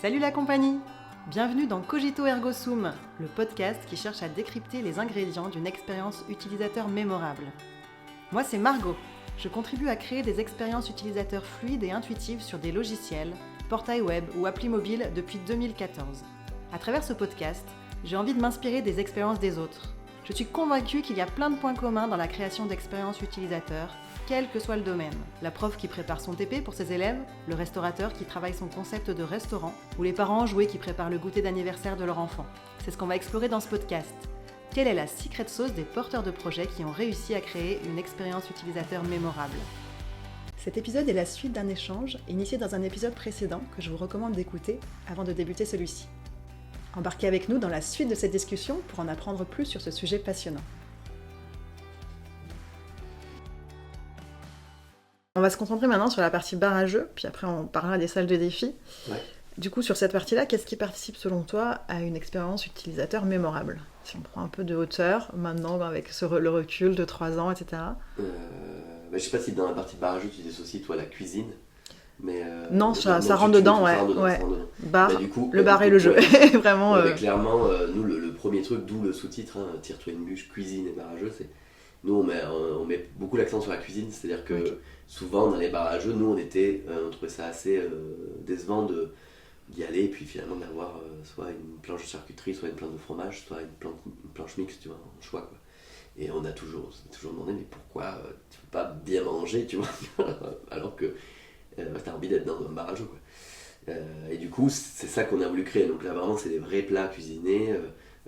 Salut la compagnie! Bienvenue dans Cogito Ergo Sum, le podcast qui cherche à décrypter les ingrédients d'une expérience utilisateur mémorable. Moi c'est Margot, je contribue à créer des expériences utilisateurs fluides et intuitives sur des logiciels, portails web ou applis mobiles depuis 2014. À travers ce podcast, j'ai envie de m'inspirer des expériences des autres. Je suis convaincue qu'il y a plein de points communs dans la création d'expériences utilisateurs, quel que soit le domaine. La prof qui prépare son TP pour ses élèves, le restaurateur qui travaille son concept de restaurant, ou les parents enjoués qui préparent le goûter d'anniversaire de leur enfant. C'est ce qu'on va explorer dans ce podcast. Quelle est la secret sauce des porteurs de projets qui ont réussi à créer une expérience utilisateur mémorable? Cet épisode est la suite d'un échange initié dans un épisode précédent que je vous recommande d'écouter avant de débuter celui-ci. Embarquez avec nous dans la suite de cette discussion pour en apprendre plus sur ce sujet passionnant. On va se concentrer maintenant sur la partie bar à jeu, puis après on parlera des salles de défi. Ouais. Du coup, sur cette partie-là, qu'est-ce qui participe selon toi à une expérience utilisateur mémorable? Si on prend un peu de hauteur, maintenant avec le recul de 3 ans, etc. Je sais pas si dans la partie bar à jeu tu dissocies toi la cuisine. Mais non, ça rentre dedans, ouais. Bar, du coup, le bar et le jeu. Vraiment. Mais clairement, nous, le premier truc, d'où le sous-titre, tire-toi une bûche, cuisine et bar à jeu, c'est. Nous, on met beaucoup l'accent sur la cuisine, c'est-à-dire que souvent dans les bars à jeu, nous, on trouvait ça assez décevant d'y aller et puis finalement d'avoir soit une planche de charcuterie, soit une planche de fromage, soit une planche mixte, tu vois, en choix, quoi. Et on s'est toujours demandé, mais pourquoi tu peux pas bien manger, tu vois, alors que t'as envie d'être dans un bar à jeu, quoi. Et du coup, c'est ça qu'on a voulu créer. Donc là, vraiment, c'est des vrais plats cuisinés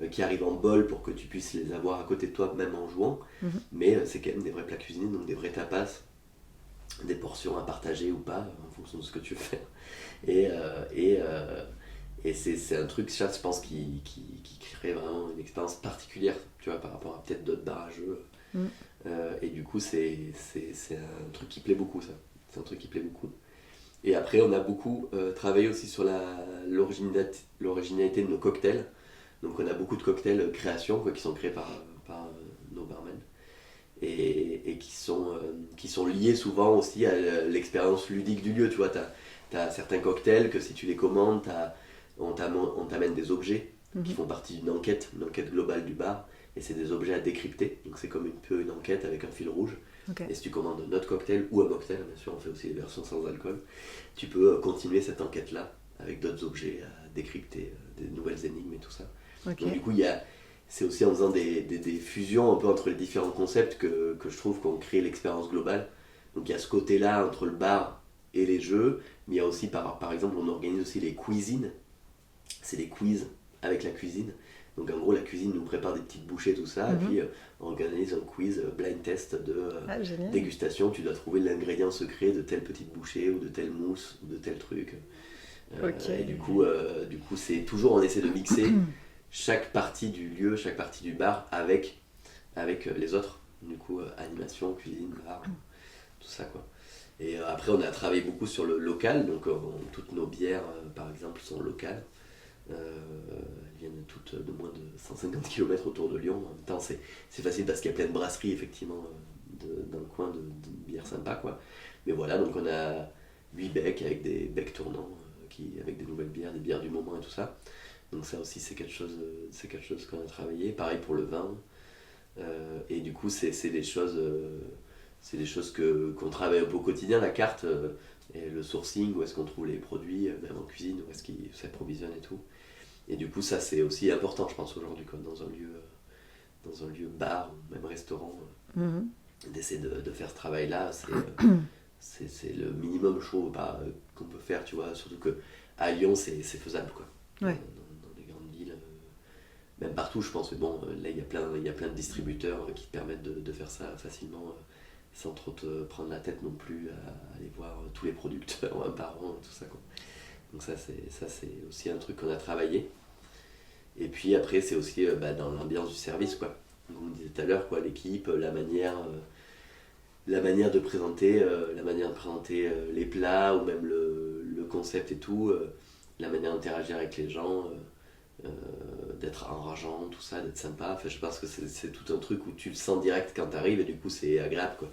qui arrivent en bol pour que tu puisses les avoir à côté de toi, même en jouant. Mm-hmm. Mais c'est quand même des vrais plats cuisinés, donc des vrais tapas, des portions à partager ou pas, en fonction de ce que tu veux faire. Et c'est un truc, ça, je pense, qui crée vraiment une expérience particulière, tu vois, par rapport à peut-être d'autres bars à jeu. Et du coup, c'est un truc qui plaît beaucoup, ça. C'est un truc qui plaît beaucoup. Et après, on a beaucoup travaillé aussi sur l'originalité de nos cocktails. Donc on a beaucoup de cocktails création, quoi, qui sont créés par nos barmen. Et qui sont liés souvent aussi à l'expérience ludique du lieu. Tu vois, t'as certains cocktails que si tu les commandes, on t'amène des objets qui font partie d'une enquête globale du bar. Et c'est des objets à décrypter. Donc c'est comme une enquête avec un fil rouge. Okay. Et si tu commandes notre cocktail ou un mocktail, bien sûr, on fait aussi les versions sans alcool, tu peux continuer cette enquête-là avec d'autres objets à décrypter, des nouvelles énigmes et tout ça. Okay. Donc du coup, c'est aussi en faisant des fusions un peu entre les différents concepts que je trouve qu'on crée l'expérience globale. Donc il y a ce côté-là entre le bar et les jeux, mais il y a aussi, par exemple, on organise aussi les cuisines. C'est des quiz avec la cuisine. Donc en gros, la cuisine nous prépare des petites bouchées, tout ça, et puis on organise un quiz blind test de dégustation. Tu dois trouver l'ingrédient secret de telle petite bouchée, ou de telle mousse, ou de tel truc. Okay. Et du coup, c'est toujours, on essaie de mixer chaque partie du lieu, chaque partie du bar avec les autres. Du coup, animation, cuisine, bar, tout ça, quoi. Et après, on a travaillé beaucoup sur le local, donc toutes nos bières, par exemple, sont locales. Elles viennent toutes de moins de 150 km autour de Lyon. En même temps, c'est facile parce qu'il y a plein de brasseries, effectivement, dans le coin de bières sympas, quoi. Mais voilà, donc on a 8 becs avec des becs tournants, avec des nouvelles bières, des bières du moment et tout ça. Donc ça aussi, c'est quelque chose qu'on a travaillé. Pareil pour le vin. Et du coup, c'est des choses qu'on travaille un peu au quotidien, la carte et le sourcing, où est-ce qu'on trouve les produits, même en cuisine, où est-ce qu'ils s'approvisionnent et tout. Et du coup, ça, c'est aussi important, je pense, aujourd'hui, comme dans un lieu bar ou même restaurant, d'essayer de faire ce travail-là. C'est le minimum, je trouve, qu'on peut faire, tu vois. Surtout qu'à Lyon, c'est faisable, quoi. Ouais. Dans les grandes villes, même partout, je pense. Mais bon, là, il y a plein de distributeurs qui permettent de faire ça facilement, sans trop te prendre la tête non plus à aller voir tous les producteurs un par an, tout ça, quoi. Donc ça c'est aussi un truc qu'on a travaillé. Et puis après, c'est aussi dans l'ambiance du service, quoi. Comme on disait tout à l'heure, quoi, l'équipe, la manière de présenter les plats, ou même le concept et tout, la manière d'interagir avec les gens, d'être enrageant, tout ça, d'être sympa. Enfin, je pense que c'est tout un truc où tu le sens direct quand tu arrives, et du coup c'est agréable, quoi.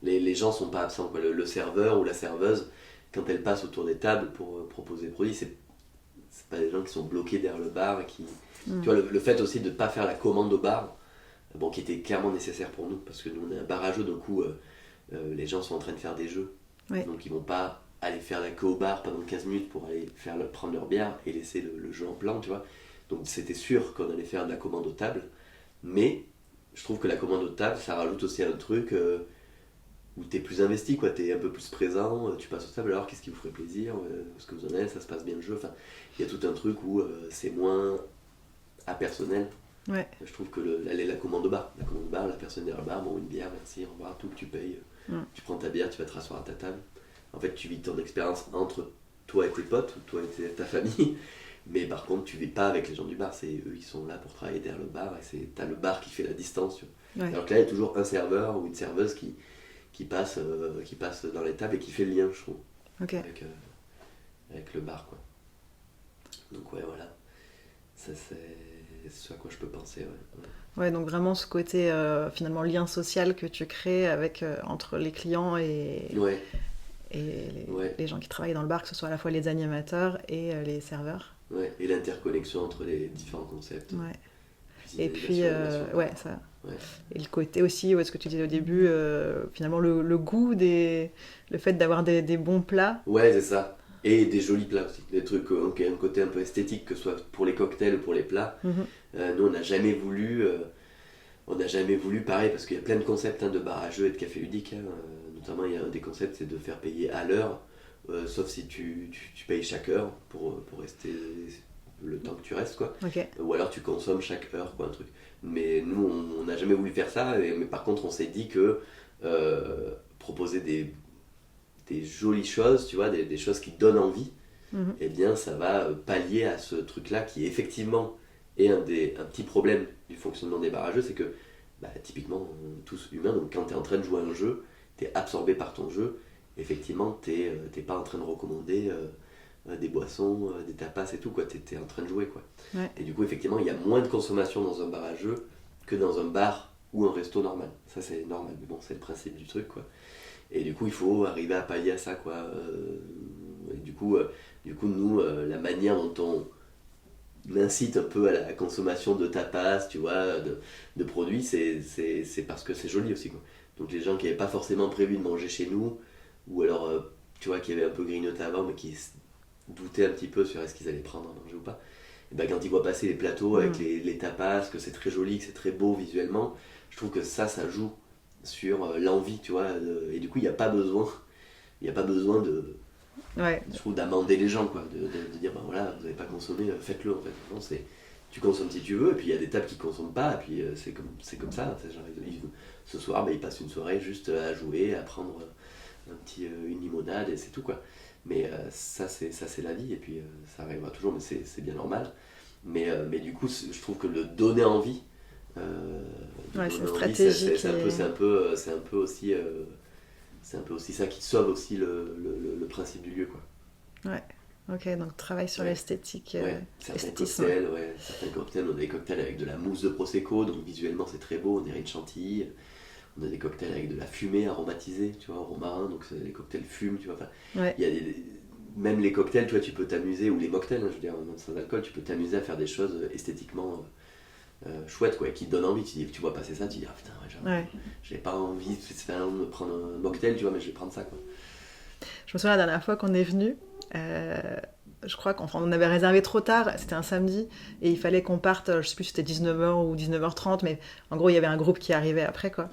Les gens sont pas absents, quoi. Le serveur ou la serveuse, quand elle passe autour des tables pour proposer des produits, c'est pas des gens qui sont bloqués derrière le bar et qui... Tu vois, le fait aussi de ne pas faire la commande au bar, bon, qui était clairement nécessaire pour nous, parce que nous on est un bar à jeux, donc les gens sont en train de faire des jeux, donc ils vont pas aller faire la queue au bar pendant 15 minutes pour aller prendre leur bière et laisser le jeu en plan, tu vois. Donc c'était sûr qu'on allait faire de la commande aux tables, mais je trouve que la commande aux tables, ça rajoute aussi un truc où t'es plus investi, quoi. T'es un peu plus présent, tu passes aux tables, alors qu'est-ce qui vous ferait plaisir, ce que vous en êtes, ça se passe bien le jeu, enfin, il y a tout un truc où c'est moins impersonnel. Ouais. Je trouve que la commande au bar, la personne derrière le bar, bon, une bière, merci, au revoir, tout que tu payes, tu prends ta bière, tu vas te rasseoir à ta table. En fait, tu vis ton expérience entre toi et tes potes, toi et ta famille, mais par contre, tu vis pas avec les gens du bar, c'est eux qui sont là pour travailler derrière le bar, et t'as le bar qui fait la distance. Ouais. Alors que là, il y a toujours un serveur ou une serveuse qui passe dans les tables et qui fait le lien, je trouve, avec le bar, quoi. Donc ouais, voilà, ça c'est ce à quoi je peux penser. Ouais, donc vraiment ce côté finalement lien social que tu crées avec entre les clients et les gens qui travaillent dans le bar, que ce soit à la fois les animateurs et les serveurs. Ouais, et l'interconnexion entre les différents concepts. Ouais. Et puis, ça. Ouais. Et le côté aussi, ce que tu disais au début, finalement le goût, le fait d'avoir des bons plats. Ouais, c'est ça. Et des jolis plats aussi. Des trucs qui ont un côté un peu esthétique, que ce soit pour les cocktails ou pour les plats. Nous, on n'a jamais voulu, pareil, parce qu'il y a plein de concepts de bar à jeux et de café ludique. Notamment, il y a un des concepts, c'est de faire payer à l'heure, sauf si tu payes chaque heure pour rester le temps que tu restes, quoi. Ou alors tu consommes chaque heure, quoi, un truc. Mais nous, on n'a jamais voulu faire ça, mais par contre, on s'est dit que proposer des jolies choses, tu vois, des choses qui donnent envie, eh bien, ça va pallier à ce truc-là qui, effectivement, est un petit problème du fonctionnement des bars à jeux, c'est que, typiquement, on est tous humains, donc quand tu es en train de jouer à un jeu, tu es absorbé par ton jeu, effectivement, t'es pas en train de recommander des boissons, des tapas et tout, quoi. T'es en train de jouer, quoi. Ouais. Et du coup, effectivement, il y a moins de consommation dans un bar à jeux que dans un bar ou un resto normal. Ça, c'est normal, mais bon, c'est le principe du truc, quoi. Et du coup, il faut arriver à pallier à ça, quoi. Et du coup, nous, la manière dont on incite un peu à la consommation de tapas, tu vois, de produits, c'est parce que c'est joli aussi, quoi. Donc les gens qui n'avaient pas forcément prévu de manger chez nous, ou alors, tu vois, qui avaient un peu grignoté avant, mais qui doutaient un petit peu sur est-ce qu'ils allaient prendre à manger ou pas, et ben, quand ils voient passer les plateaux avec les tapas, que c'est très joli, que c'est très beau visuellement, je trouve que ça joue sur l'envie, tu vois, et du coup, il n'y a pas besoin de... Je trouve d'amender les gens, quoi, de dire, voilà, vous n'avez pas consommé, faites-le, en fait. Non, tu consommes si tu veux, et puis il y a des tables qui ne consomment pas, et puis c'est comme ça. Genre, ce soir, ils passent une soirée juste à jouer, à prendre une limonade, et c'est tout, quoi. Mais ça, c'est la vie, et puis ça arrivera toujours, mais c'est bien normal. Mais du coup, je trouve que le donner envie, c'est stratégique. C'est un peu aussi ça qui sauve aussi le principe du lieu, quoi. Ouais. Ok, donc travail sur l'esthétique. Certains cocktails, on a des cocktails avec de la mousse de prosecco, donc visuellement c'est très beau, on dirait une chantilly. On a des cocktails avec de la fumée aromatisée, tu vois, au romarin, donc les cocktails fument, tu vois. Enfin, y a même les cocktails, tu vois, tu peux t'amuser, ou les mocktails, je veux dire, sans alcool, tu peux t'amuser à faire des choses esthétiquement chouettes, quoi, qui te donnent envie. Tu vois passer ça, tu dis, ah putain, j'ai pas envie de prendre un mocktail, tu vois, mais je vais prendre ça, quoi. Je me souviens la dernière fois qu'on est venu, je crois qu'on avait réservé trop tard, c'était un samedi, et il fallait qu'on parte, je sais plus si c'était 19h ou 19h30, mais en gros il y avait un groupe qui arrivait après, quoi.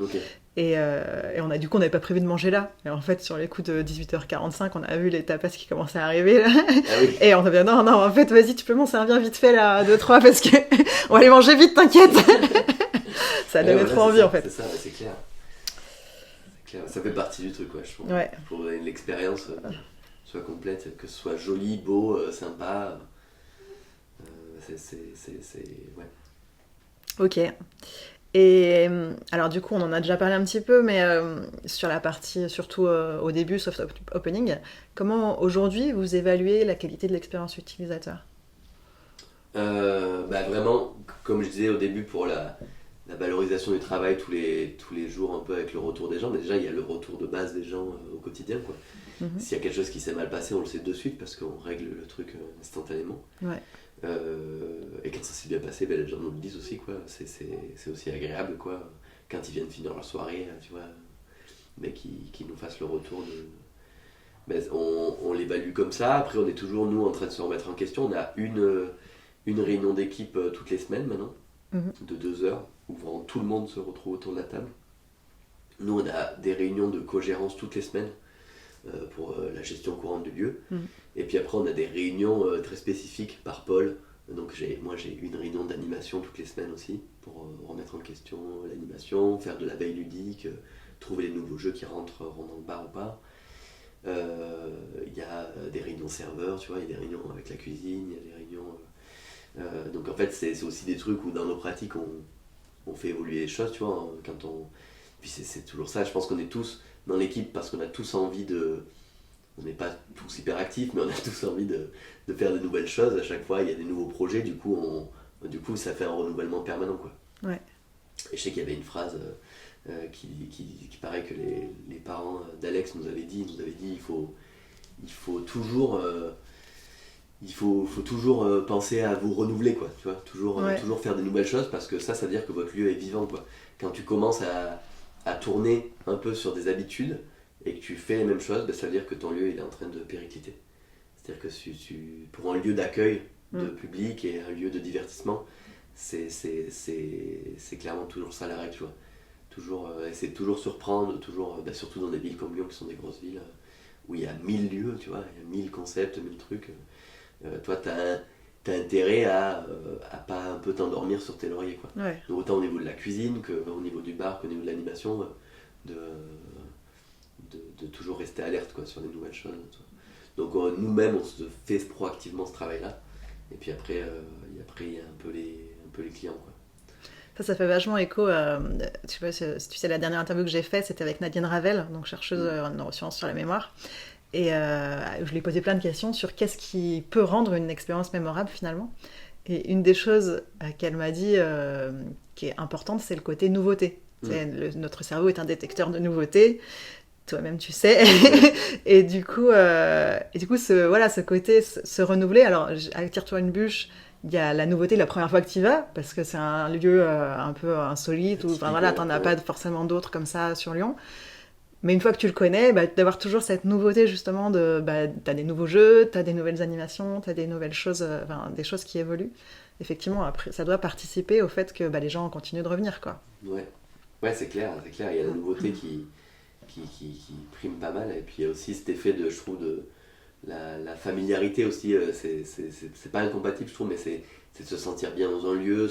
Et on n'avait pas prévu de manger là. Et en fait, sur les coups de 18h45, on a vu les tapas qui commençaient à arriver là. Et on s'est dit, non, en fait, vas-y, tu peux m'en servir vite fait là, 2-3, parce que on va aller manger vite, t'inquiète. Ça donnait trop envie, en fait. C'est ça, c'est clair. Ça fait partie du truc, quoi, je trouve. Pour que l'expérience soit complète, que ce soit joli, beau, sympa. Ouais. Ok. Et alors du coup, on en a déjà parlé un petit peu, mais sur la partie, surtout au début, soft opening, comment aujourd'hui vous évaluez la qualité de l'expérience utilisateur ? Vraiment, comme je disais au début, pour la valorisation du travail tous les jours un peu avec le retour des gens. Mais déjà, il y a le retour de base des gens au quotidien, quoi. S'il y a quelque chose qui s'est mal passé, on le sait de suite parce qu'on règle le truc instantanément. Ouais. Et quand ça s'est bien passé, les gens nous le disent aussi, quoi. C'est aussi agréable, quoi. Quand ils viennent finir leur soirée, tu vois, mais qui nous fassent le retour de... on l'évalue comme ça. Après, on est toujours, nous, en train de se remettre en question. On a une réunion d'équipe toutes les semaines maintenant, de 2 heures, où vraiment tout le monde se retrouve autour de la table. Nous, on a des réunions de co-gérance toutes les semaines pour la gestion courante du lieu. Et puis après, on a des réunions très spécifiques par pôle. Donc moi, j'ai une réunion d'animation toutes les semaines aussi, pour remettre en question l'animation, faire de la veille ludique, trouver les nouveaux jeux qui rentreront dans le bar ou pas. Il y a des réunions serveurs, tu vois, il y a des réunions avec la cuisine, il y a des réunions... donc en fait, c'est aussi des trucs où dans nos pratiques, on fait évoluer les choses, tu vois, quand on... Puis c'est toujours ça, je pense qu'on est tous dans l'équipe parce qu'on a tous envie de... On n'est pas tous hyper actifs, mais on a tous envie de faire de nouvelles choses. À chaque fois, il y a des nouveaux projets, du coup, ça fait un renouvellement permanent, quoi. Ouais. Et je sais qu'il y avait une phrase qui paraît que les parents d'Alex nous avaient dit, il faut toujours... il faut toujours penser à vous renouveler, quoi, tu vois, toujours faire des nouvelles choses parce que ça veut dire que votre lieu est vivant, quoi. Quand tu commences à tourner un peu sur des habitudes et que tu fais les mêmes choses, ça veut dire que ton lieu il est en train de péricliter. C'est-à-dire que pour un lieu d'accueil de public et un lieu de divertissement, c'est clairement toujours ça la règle, tu vois. Toujours, essayer de toujours surprendre, surtout dans des villes comme Lyon qui sont des grosses villes où il y a 1000 lieux, tu vois, il y a 1000 concepts, 1000 trucs. Toi, t'as intérêt à pas un peu t'endormir sur tes lauriers, quoi. Ouais. Donc, autant au niveau de la cuisine qu'au niveau du bar, qu'au niveau de l'animation, de toujours rester alerte, quoi, sur les nouvelles choses. Donc nous-mêmes, on se fait proactivement ce travail-là. Et puis après, il y a un peu les clients, quoi. Ça fait vachement écho. Tu vois, si tu sais, la dernière interview que j'ai faite, c'était avec Nadine Ravel, donc chercheuse en neurosciences sur la mémoire. Et je lui ai posé plein de questions sur qu'est-ce qui peut rendre une expérience mémorable finalement. Et une des choses qu'elle m'a dit qui est importante, c'est le côté nouveauté. Notre cerveau est un détecteur de nouveauté. Toi-même tu sais. et du coup ce côté se renouveler. Alors attire-toi une bûche, il y a la nouveauté la première fois que tu y vas parce que c'est un lieu un peu insolite ou t'en as pas forcément d'autres comme ça sur Lyon. Mais une fois que tu le connais, d'avoir toujours cette nouveauté justement t'as des nouveaux jeux, t'as des nouvelles animations, t'as des nouvelles choses, des choses qui évoluent. Effectivement, après, ça doit participer au fait que les gens continuent de revenir, quoi. Ouais, c'est clair. Il y a la nouveauté qui prime pas mal. Et puis il y a aussi cet effet je trouve, de la familiarité aussi. C'est pas incompatible, je trouve, mais c'est de se sentir bien dans un lieu,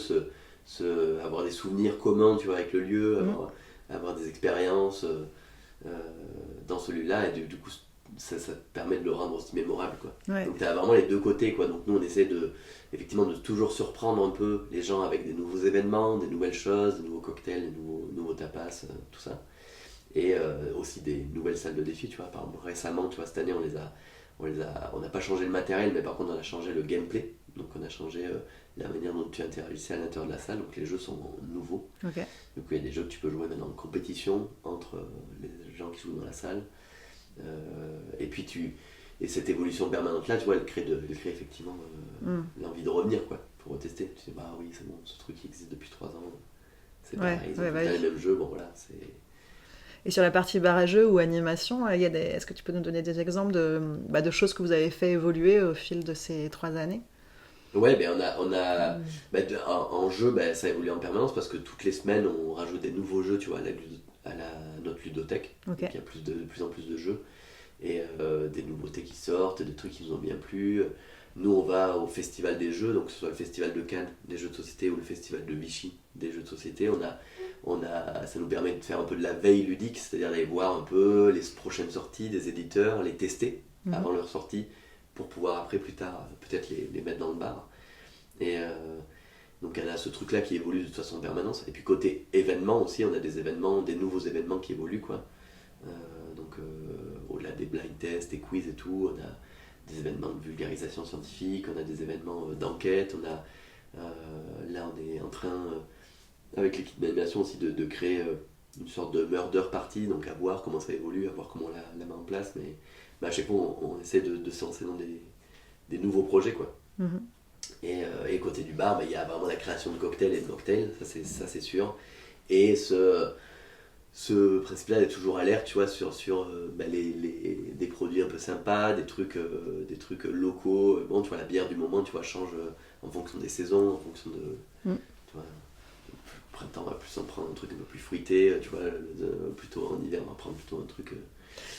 avoir des souvenirs communs, tu vois, avec le lieu, avoir des expériences dans celui-là. Et du coup, ça te permet de le rendre aussi mémorable, quoi. Ouais. Donc tu as vraiment les deux côtés, quoi. Donc nous, on essaie effectivement de toujours surprendre un peu les gens avec des nouveaux événements, des nouvelles choses, des nouveaux cocktails, des nouveaux tapas, tout ça. Et aussi des nouvelles salles de défi, tu vois. Par exemple, récemment, tu vois, cette année, on n'a pas changé le matériel, mais par contre, on a changé le gameplay. Donc on a changé la manière dont tu interagissais à l'intérieur de la salle. Donc les jeux sont nouveaux. Okay. Donc il y a des jeux que tu peux jouer maintenant en compétition entre les gens qui jouent dans la salle. Et puis et cette évolution permanente là, tu vois, elle crée effectivement l'envie de revenir, quoi, pour retester. Tu sais, oui, c'est bon, ce truc qui existe depuis 3 ans, c'est pareil, ils ont les mêmes jeux, bon voilà, c'est... Et sur la partie bar à jeux ou animation, est-ce que tu peux nous donner des exemples de choses que vous avez fait évoluer au fil de ces 3 années ? Ouais, en jeu, ça évolue en permanence parce que toutes les semaines, on rajoute des nouveaux jeux, tu vois, à notre ludothèque. Okay. Donc, il y a de plus en plus de jeux et des nouveautés qui sortent, des trucs qui nous ont bien plu. Nous, on va au festival des jeux, donc que ce soit le festival de Cannes des jeux de société ou le festival de Vichy des jeux de société. Ça nous permet de faire un peu de la veille ludique, c'est-à-dire d'aller voir un peu les prochaines sorties des éditeurs, les tester avant leur sortie, pour pouvoir après, plus tard, peut-être les mettre dans le bar. Et donc on a ce truc-là qui évolue de toute façon en permanence. Et puis côté événements aussi, on a des nouveaux événements qui évoluent, quoi. Au-delà des blind tests, des quiz et tout, on a des événements de vulgarisation scientifique, on a des événements d'enquête, là on est en train avec l'équipe d'animation aussi de créer une sorte de murder party, donc à voir comment ça évolue, à voir comment on la met en place, mais à chaque fois on essaie de se lancer dans des nouveaux projets quoi. Mhm. Et côté du bar, il y a vraiment la création de cocktails et de mocktails, ça c'est sûr. Et ce principe-là est toujours alerte, tu vois, sur des produits un peu sympas, des trucs locaux. Bon, tu vois, la bière du moment, tu vois, change en fonction des saisons, en fonction de... Tu vois, au printemps, on va plus en prendre un truc un peu plus fruité, tu vois, plutôt en hiver, on va prendre plutôt un truc...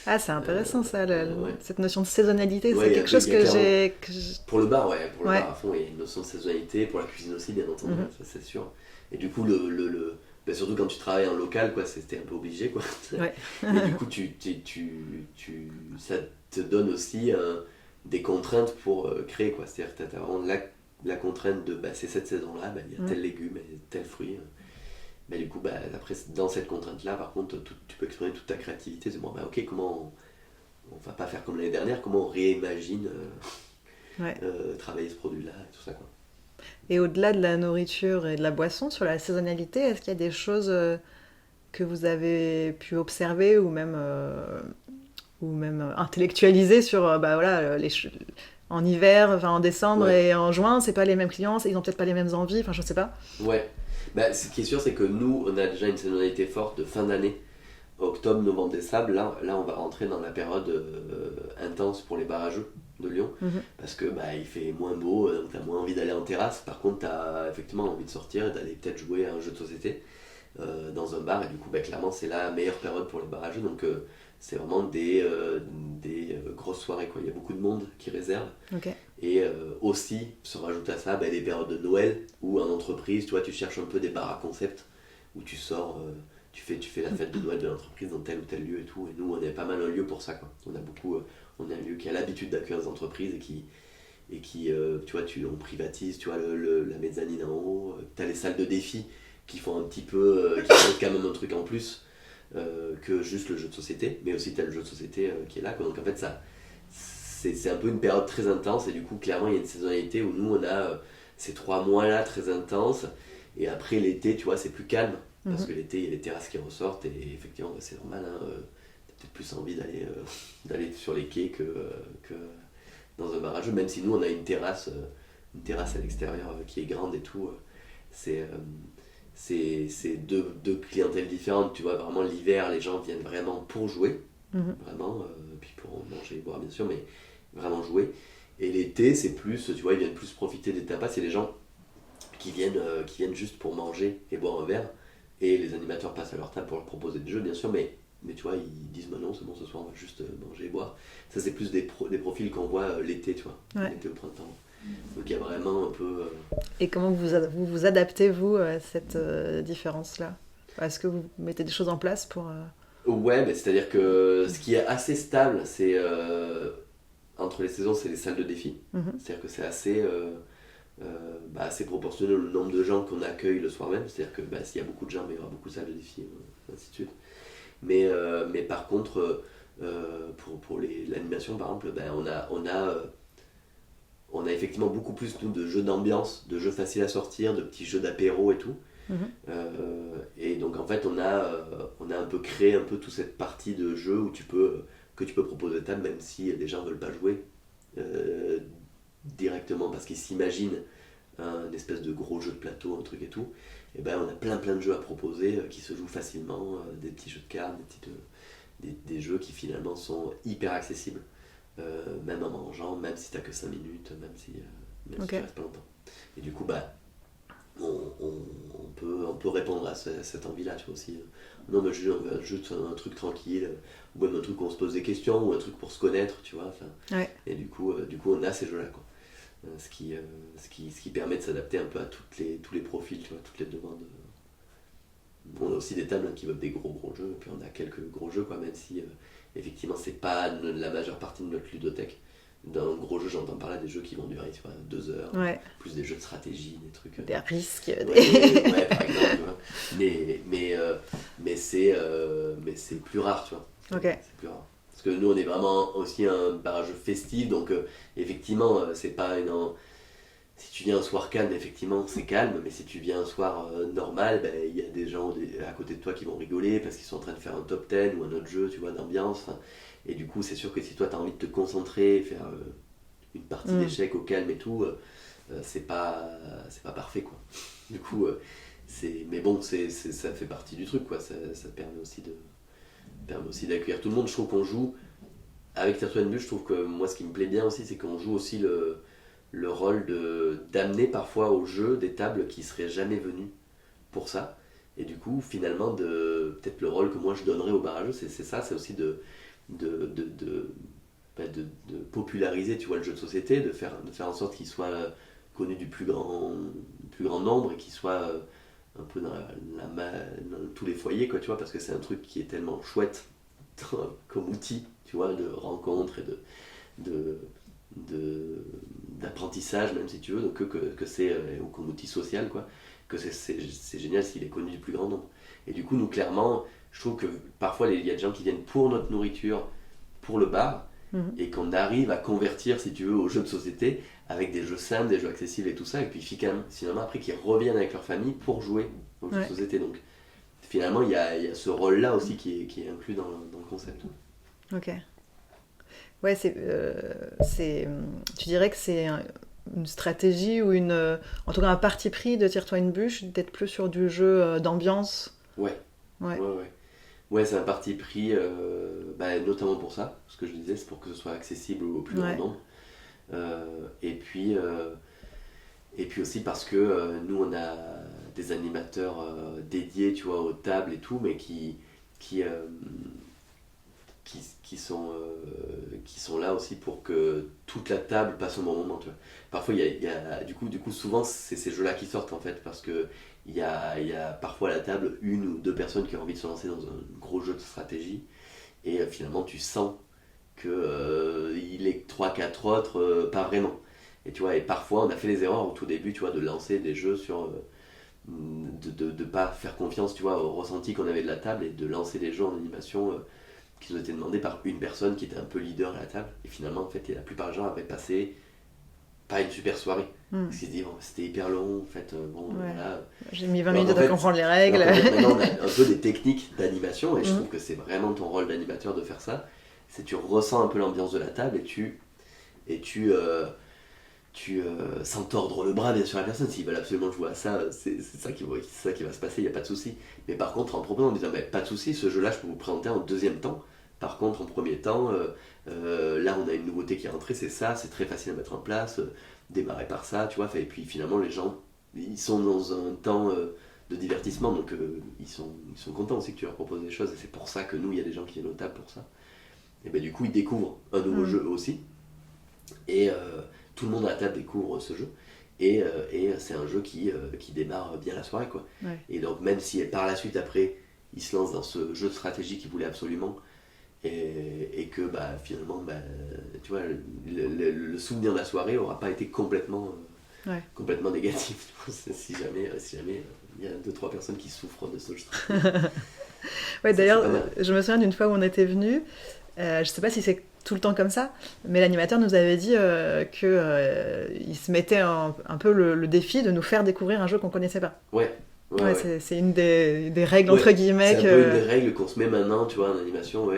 Ah, c'est intéressant ça, ouais. cette notion de saisonnalité, Ouais, c'est quelque chose que j'ai... Pour le bar, pour le bar à fond, il y a une notion de saisonnalité, pour la cuisine aussi, bien entendu, ça c'est sûr. Et du coup, surtout quand tu travailles en local, quoi, c'était un peu obligé, quoi. Ouais. Et du coup, ça te donne aussi des contraintes pour créer, quoi. C'est-à-dire que tu as vraiment la contrainte de, c'est cette saison-là, il y a tel légume, et tel fruit. Mais du coup, après, dans cette contrainte-là, par contre, tu peux exprimer toute ta créativité. C'est bon, ok, comment on va pas faire comme l'année dernière, comment on réimagine travailler ce produit-là et tout ça, quoi. Et au-delà de la nourriture et de la boisson, sur la saisonnalité, est-ce qu'il y a des choses que vous avez pu observer ou même intellectualiser sur, en hiver, enfin en décembre et en juin, c'est pas les mêmes clients, ils ont peut-être pas les mêmes envies, enfin je sais pas. Ouais. Ce qui est sûr, c'est que nous, on a déjà une saisonnalité forte de fin d'année. Octobre, novembre, décembre, là on va rentrer dans la période intense pour les barrageux de Lyon, parce que il fait moins beau, donc t'as moins envie d'aller en terrasse. Par contre, t'as effectivement envie de sortir et d'aller peut-être jouer à un jeu de société dans un bar, et du coup, clairement, c'est la meilleure période pour les barrageux. Donc, c'est vraiment des grosses soirées, quoi. Il y a beaucoup de monde qui réserve. Okay. Et aussi, se rajoute à ça des périodes de Noël où en entreprise, tu vois, tu cherches un peu des bars à concept où tu sors. Tu fais la fête de Noël de l'entreprise dans tel ou tel lieu et tout. Et nous, on est pas mal un lieu pour ça, quoi. On est un lieu qui a l'habitude d'accueillir des entreprises et qui tu vois, on privatise, tu vois, la mezzanine en haut. T'as les salles de défi qui font un petit peu, qui font quand même un truc en plus que juste le jeu de société. Mais aussi t'as le jeu de société qui est là, quoi. Donc en fait, c'est un peu une période très intense. Et du coup, clairement, il y a une saisonnalité où nous, on a ces 3 mois-là très intenses. Et après, l'été, tu vois, c'est plus calme. Parce que l'été, il y a les terrasses qui ressortent et effectivement, c'est normal, t'as peut-être plus envie d'aller sur les quais que dans un barrage, même si nous on a une terrasse à l'extérieur qui est grande et tout. C'est deux clientèles différentes, tu vois, vraiment l'hiver, les gens viennent vraiment pour jouer, vraiment, puis pour manger et boire bien sûr, mais vraiment jouer. Et l'été, c'est plus, tu vois, ils viennent plus profiter des tapas, c'est les gens qui viennent juste pour manger et boire un verre. Et les animateurs passent à leur table pour leur proposer des jeux, bien sûr, mais tu vois, ils disent non, c'est bon, ce soir on va juste manger et boire. Ça, c'est plus des profils qu'on voit l'été, tu vois, l'été au printemps. Donc il y a vraiment un peu. Et comment vous adaptez, vous, à cette différence-là ? Est-ce que vous mettez des choses en place pour. Ouais, c'est-à-dire que ce qui est assez stable, c'est. Entre les saisons, c'est les salles de défi. C'est-à-dire que c'est assez. C'est proportionnel au nombre de gens qu'on accueille le soir même, c'est-à-dire que s'il y a beaucoup de gens, il y aura beaucoup de salles de défi, ainsi de suite. Mais par contre, pour l'animation, par exemple, on a effectivement beaucoup plus de jeux d'ambiance, de jeux faciles à sortir, de petits jeux d'apéro et tout. Et donc en fait, on a un peu créé un peu toute cette partie de jeu où que tu peux proposer à table, même si les gens ne veulent pas jouer directement parce qu'ils s'imaginent un espèce de gros jeu de plateau, un truc et tout. Et on a plein de jeux à proposer qui se jouent facilement, des petits jeux de cartes, des jeux qui finalement sont hyper accessibles, même en mangeant, même si t'as que 5 minutes, même si tu restes pas longtemps. Et du coup, on peut répondre à cette envie-là, tu vois aussi. Non, mais juste un truc tranquille, ou même un truc où on se pose des questions, ou un truc pour se connaître, tu vois. Et du coup, on a ces jeux-là, quoi. Ce qui permet de s'adapter un peu à tous les profils, tu vois, toutes les demandes. On a aussi des tables qui veulent des gros jeux, puis on a quelques gros jeux, quoi, même si effectivement c'est pas la majeure partie de notre ludothèque. D'un gros jeu, j'entends par là des jeux qui vont durer 2 heures, plus des jeux de stratégie, des trucs. Des risques. Ouais, par exemple, tu vois. Mais c'est plus rare, tu vois. C'est plus rare. Parce que nous, on est vraiment aussi un barrage festif, donc effectivement, c'est pas Si tu viens un soir calme, effectivement, c'est calme, mais si tu viens un soir normal, ben, il y a des gens à côté de toi qui vont rigoler parce qu'ils sont en train de faire un top 10 ou un autre jeu, tu vois, d'ambiance. Et du coup, c'est sûr que si toi, tu as envie de te concentrer, faire une partie d'échecs au calme et tout, c'est pas parfait, quoi. Du coup, mais bon, ça fait partie du truc, quoi. Ça permet aussi d'accueillir tout le monde. Je trouve qu'on joue, avec Tirtoine Bulle, je trouve que moi, ce qui me plaît bien aussi, c'est qu'on joue aussi le rôle d'amener parfois au jeu des tables qui seraient jamais venues pour ça. Et du coup, finalement, peut-être le rôle que moi je donnerais au bar à jeu, c'est ça, c'est aussi de populariser, tu vois, le jeu de société, de faire en sorte qu'il soit connu du plus grand nombre et qu'il soit un peu dans tous les foyers, quoi, tu vois, parce que c'est un truc qui est tellement chouette comme outil, tu vois, de rencontre et d'apprentissage, même si tu veux, donc que c'est, ou comme outil social, quoi, que c'est génial s'il est connu du plus grand nombre. Et du coup, nous, clairement, je trouve que parfois, il y a des gens qui viennent pour notre nourriture, pour le bar, et qu'on arrive à convertir, si tu veux, aux jeux de société, avec des jeux simples, des jeux accessibles et tout ça, et puis finalement, après, qu'ils reviennent avec leur famille pour jouer aux jeux de société. Donc, finalement, il y a ce rôle-là aussi qui est inclus dans le concept. Ok. Ouais, tu dirais que c'est une stratégie ou en tout cas un parti pris de Tire-toi une bûche d'être plus sur du jeu d'ambiance. Ouais. Ouais, c'est un parti pris, notamment pour ça, ce que je disais, c'est pour que ce soit accessible au plus grand nombre. Et puis aussi parce que nous, on a des animateurs dédiés, tu vois, aux tables et tout, mais qui sont là aussi pour que toute la table passe au bon moment, tu vois. Parfois, du coup, souvent, c'est ces jeux-là qui sortent, en fait, parce que il y a parfois à la table une ou deux personnes qui ont envie de se lancer dans un gros jeu de stratégie, et finalement, tu sens qu'il est 3-4 autres, pas vraiment. Et tu vois, et parfois, on a fait les erreurs au tout début, tu vois, de lancer des jeux sur... de pas faire confiance, tu vois, au ressenti qu'on avait de la table, et de lancer des jeux en animation qui nous étaient demandés par une personne qui était un peu leader à la table. Et finalement, en fait, la plupart des gens avaient passé pas une super soirée. Parce qu'ils se disaient, bon, c'était hyper long, en fait, voilà. J'ai mis 20 minutes à comprendre les règles. Maintenant, on a un peu des techniques d'animation, et je trouve que c'est vraiment ton rôle d'animateur de faire ça. C'est tu ressens un peu l'ambiance de la table, et tu sans tordre le bras bien sûr à la personne, s'ils veulent absolument jouer à ça, c'est ça qui va se passer, il n'y a pas de souci. Mais par contre, en proposant, en disant, pas de souci, ce jeu-là, je peux vous présenter en deuxième temps. Par contre, en premier temps, là, on a une nouveauté qui est rentrée, c'est ça, c'est très facile à mettre en place, démarrer par ça, tu vois. Et puis finalement, les gens, ils sont dans un temps de divertissement, donc ils sont contents aussi que tu leur proposes des choses, et c'est pour ça que nous, il y a des gens qui viennent au table pour ça. Et ben du coup, ils découvrent un nouveau jeu eux aussi, et tout le monde à la table découvre ce jeu, et c'est un jeu qui démarre bien la soirée, quoi. Ouais. Et donc même si par la suite après il se lance dans ce jeu de stratégie qu'il voulait absolument, et que finalement tu vois, le souvenir de la soirée aura pas été complètement négatif si jamais il y a 2-3 personnes qui souffrent de ce jeu. Ouais, d'ailleurs, je me souviens d'une fois où on était venus, je sais pas si c'est tout le temps comme ça, mais l'animateur nous avait dit qu'il se mettait un peu le défi de nous faire découvrir un jeu qu'on connaissait pas. Ouais. C'est une des règles entre guillemets. C'est un peu une des règles qu'on se met maintenant, tu vois, en animation,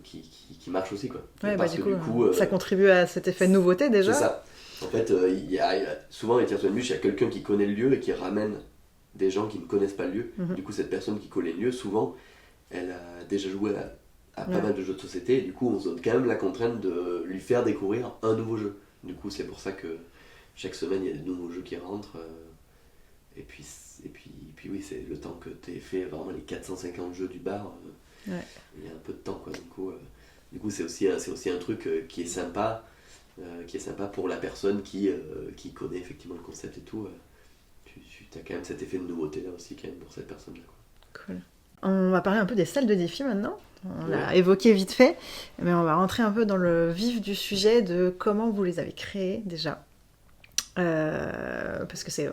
qui marche aussi, quoi. Parce que du coup, ça contribue à cet effet de nouveauté déjà. C'est ça. En fait, souvent, les Tire-toi une bûche, il y a quelqu'un qui connaît le lieu et qui ramène des gens qui ne connaissent pas le lieu. Du coup, cette personne qui connaît le lieu, souvent, elle a déjà joué à pas mal de jeux de société, et du coup, on se donne quand même la contrainte de lui faire découvrir un nouveau jeu. Du coup, c'est pour ça que chaque semaine, il y a des nouveaux jeux qui rentrent. Et puis oui, c'est le temps que tu aies fait vraiment les 450 jeux du bar. Il y a un peu de temps, quoi. Du coup, c'est aussi un truc qui est sympa pour la personne qui connaît effectivement le concept et tout. Tu as quand même cet effet de nouveauté là aussi, quand même, pour cette personne-là, quoi. Cool. On va parler un peu des salles de défi maintenant. On l'a évoqué vite fait, mais on va rentrer un peu dans le vif du sujet de comment vous les avez créées déjà. Parce que c'est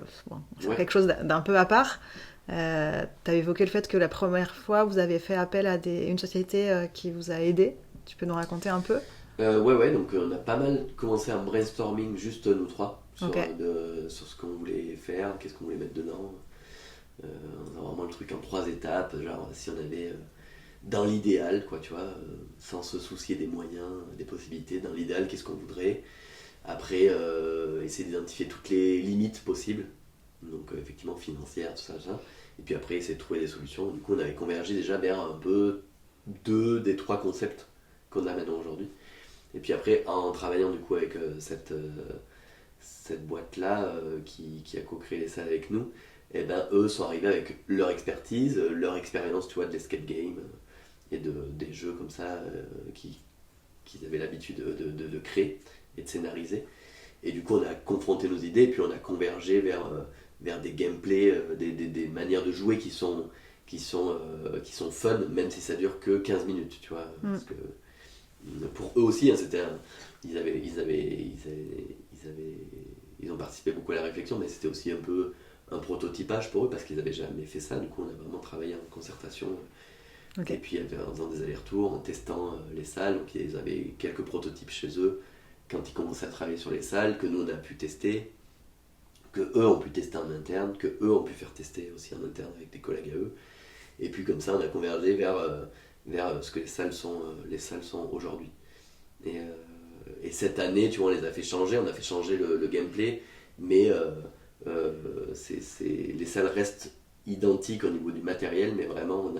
quelque chose d'un peu à part. Tu as évoqué le fait que la première fois, vous avez fait appel à une société qui vous a aidé. Tu peux nous raconter un peu ? Ouais, donc on a pas mal commencé un brainstorming juste nous trois. sur ce qu'on voulait faire, qu'est-ce qu'on voulait mettre dedans. On a vraiment le truc en 3 étapes, genre si on avait dans l'idéal, quoi, tu vois, sans se soucier des moyens, des possibilités, dans l'idéal, qu'est-ce qu'on voudrait. Après, essayer d'identifier toutes les limites possibles, donc effectivement financières, tout ça. Et puis après, essayer de trouver des solutions. Du coup, on avait convergé déjà vers un peu 2 des 3 concepts qu'on a maintenant aujourd'hui. Et puis après, en travaillant du coup avec cette boîte-là qui a co-créé les salles avec nous, et ben eux sont arrivés avec leur expertise, leur expérience, tu vois, de l'escape game et des jeux comme ça qu'ils avaient l'habitude de créer et de scénariser. Et du coup, on a confronté nos idées, puis on a convergé vers des gameplays, des manières de jouer qui sont fun, même si ça dure que 15 minutes, tu vois. Parce que pour eux aussi, hein, ils ont participé beaucoup à la réflexion, mais c'était aussi un peu un prototypage pour eux parce qu'ils n'avaient jamais fait ça. Du coup, on a vraiment travaillé en concertation. Et puis en faisant des allers-retours, en testant les salles. Donc ils avaient quelques prototypes chez eux quand ils commençaient à travailler sur les salles, que nous on a pu tester, que eux ont pu tester en interne, que eux ont pu faire tester aussi en interne avec des collègues à eux. Et puis comme ça, on a convergé vers ce que les salles sont aujourd'hui. Et cette année, tu vois, on les a fait changer, on a fait changer le gameplay, mais les salles restent identiques au niveau du matériel, mais vraiment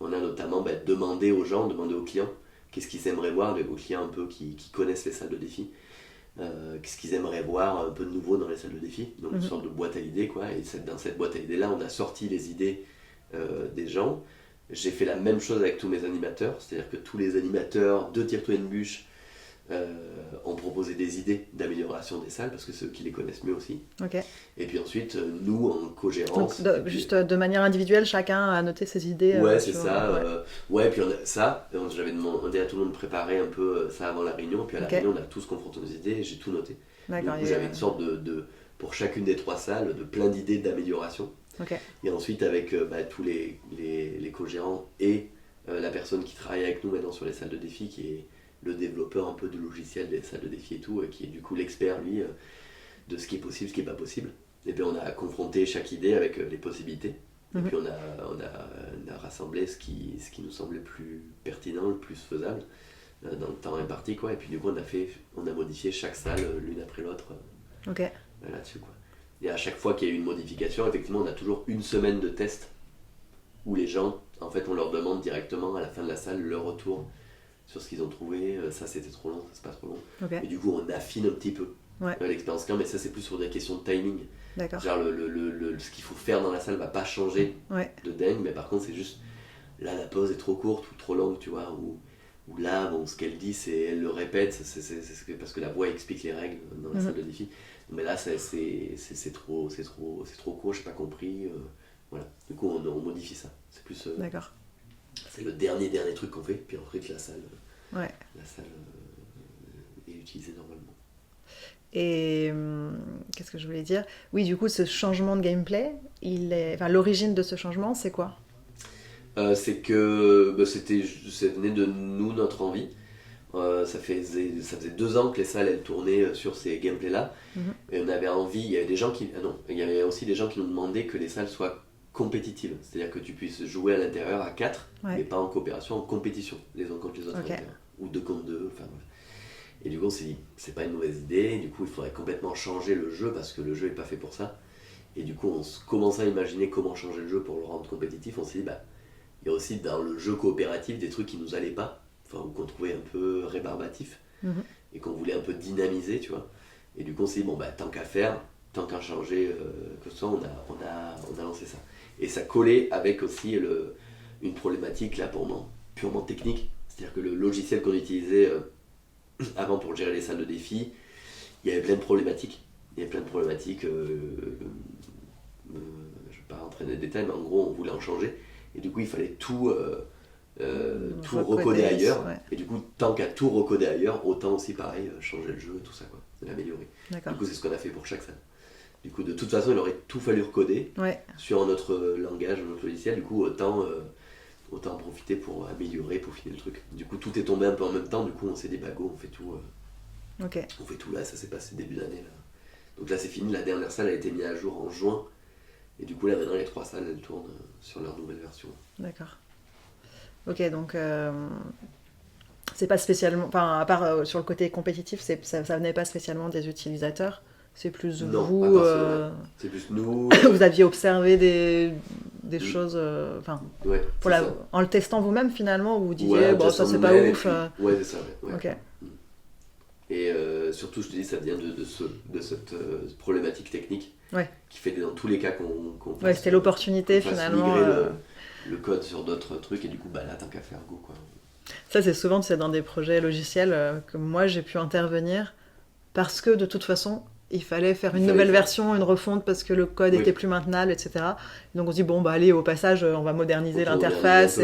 on a notamment demandé aux clients, qu'est-ce qu'ils aimeraient voir, aux clients un peu qui connaissent les salles de défi, qu'est-ce qu'ils aimeraient voir un peu de nouveau dans les salles de défi, donc une sorte de boîte à idées, quoi. Et dans cette boîte à idées là, on a sorti les idées des gens. J'ai fait la même chose avec tous mes animateurs, c'est-à-dire que tous les animateurs de Tire-toi une bûche ont proposé des idées d'amélioration des salles, parce que c'est eux qui les connaissent mieux aussi. Et puis ensuite, nous, en co-gérance... Donc, juste de manière individuelle, chacun a noté ses idées. Ouais, c'est ça. Puis j'avais demandé à tout le monde de préparer un peu ça avant la réunion, puis à la réunion, on a tous confronté nos idées, et j'ai tout noté. Du coup, j'avais une sorte pour chacune des 3 salles, de plein d'idées d'amélioration. Et ensuite, avec tous les co-gérants et la personne qui travaille avec nous maintenant sur les salles de défi, qui est le développeur un peu du logiciel des salles de défi et tout, qui est du coup l'expert, lui, de ce qui est possible, ce qui n'est pas possible. Et puis on a confronté chaque idée avec les possibilités. Et puis on a rassemblé ce qui nous semblait le plus pertinent, le plus faisable, dans le temps imparti, quoi. Et puis du coup on a modifié chaque salle l'une après l'autre là-dessus, quoi. Et à chaque fois qu'il y a eu une modification, effectivement, on a toujours une semaine de test où les gens, en fait, on leur demande directement à la fin de la salle leur retour sur ce qu'ils ont trouvé. Ça c'était trop long, ça c'est pas trop long. Et du coup, on affine un petit peu l'expérience client, mais ça c'est plus sur des questions de timing. Genre ce qu'il faut faire dans la salle va pas changer de dingue, mais par contre, c'est juste là la pause est trop courte ou trop longue, tu vois, ou là, bon, ce qu'elle dit, elle le répète, c'est parce que la voix explique les règles dans la salle de défi. Mais là, c'est trop court, j'ai pas compris. Voilà. Du coup, on modifie ça. C'est plus. C'est le dernier truc qu'on fait, puis ensuite la salle est utilisée normalement. Et qu'est-ce que je voulais dire ? Oui, du coup, ce changement de gameplay, l'origine de ce changement, c'est quoi ? C'est que c'est né de nous, notre envie. Ça faisait 2 ans que les salles elles tournaient sur ces gameplays là, et on avait envie. Il y avait aussi des gens qui nous demandaient que les salles soient compétitives, c'est-à-dire que tu puisses jouer à l'intérieur à 4, mais pas en coopération, en compétition, les uns contre les autres à l'intérieur, ou 2 contre 2, enfin bref. Et du coup on s'est dit, c'est pas une mauvaise idée, du coup il faudrait complètement changer le jeu parce que le jeu est pas fait pour ça. Et du coup on commençait à imaginer comment changer le jeu pour le rendre compétitif. On s'est dit, il y a aussi dans le jeu coopératif des trucs qui nous allaient pas, ou qu'on trouvait un peu rébarbatifs, et qu'on voulait un peu dynamiser, tu vois. Et du coup on s'est dit, tant qu'à faire, tant qu'à changer que ça, on a lancé ça. Et ça collait avec aussi une problématique là purement technique, c'est-à-dire que le logiciel qu'on utilisait avant pour gérer les salles de défi, il y avait plein de problématiques. Je ne vais pas rentrer dans les détails, mais en gros on voulait en changer, et du coup il fallait tout recoder ailleurs, et du coup tant qu'à tout recoder ailleurs, autant aussi pareil changer le jeu, tout ça, quoi, l'améliorer. Du coup c'est ce qu'on a fait pour chaque salle. Du coup de toute façon il aurait tout fallu recoder sur notre langage, notre logiciel, du coup autant en profiter pour améliorer, pour finir le truc. Du coup tout est tombé un peu en même temps, du coup on s'est dit go, on fait tout. On fait tout là, ça s'est passé début d'année là. Donc là c'est fini, la dernière salle a été mise à jour en juin. Et du coup là maintenant les 3 salles elles tournent sur leur nouvelle version. D'accord. Ok, donc c'est pas spécialement, enfin à part sur le côté compétitif, ça venait pas spécialement des utilisateurs, c'est plus Non, vous, c'est plus nous. vous aviez observé des choses, enfin Ouais, en le testant vous-même finalement, vous vous disiez ouais, bon ça c'est pas nous-mêmes, ouf. puis... Ouais c'est ça, ouais. Ok. Et surtout je te dis ça vient de cette problématique technique qui fait que dans tous les cas qu'on fasse, c'était l'opportunité finalement. Migrer le code sur d'autres trucs et du coup bah là tant qu'à faire go quoi. Ça c'est souvent dans des projets logiciels que moi j'ai pu intervenir parce que de toute façon il fallait faire une nouvelle version, une refonte parce que le code était plus maintenable, etc. Donc on se dit bon bah allez au passage on va moderniser l'interface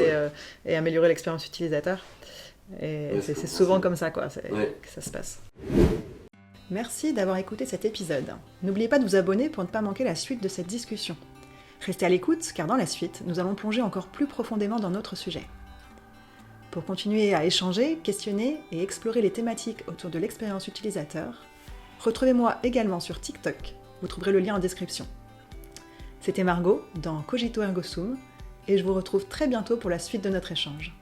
et améliorer l'expérience utilisateur. Et c'est souvent comme ça quoi, que ça se passe. Merci d'avoir écouté cet épisode. N'oubliez pas de vous abonner pour ne pas manquer la suite de cette discussion. Restez à l'écoute car dans la suite, nous allons plonger encore plus profondément dans notre sujet. Pour continuer à échanger, questionner et explorer les thématiques autour de l'expérience utilisateur, retrouvez-moi également sur TikTok, vous trouverez le lien en description. C'était Margot dans Cogito Ergo Sum et je vous retrouve très bientôt pour la suite de notre échange.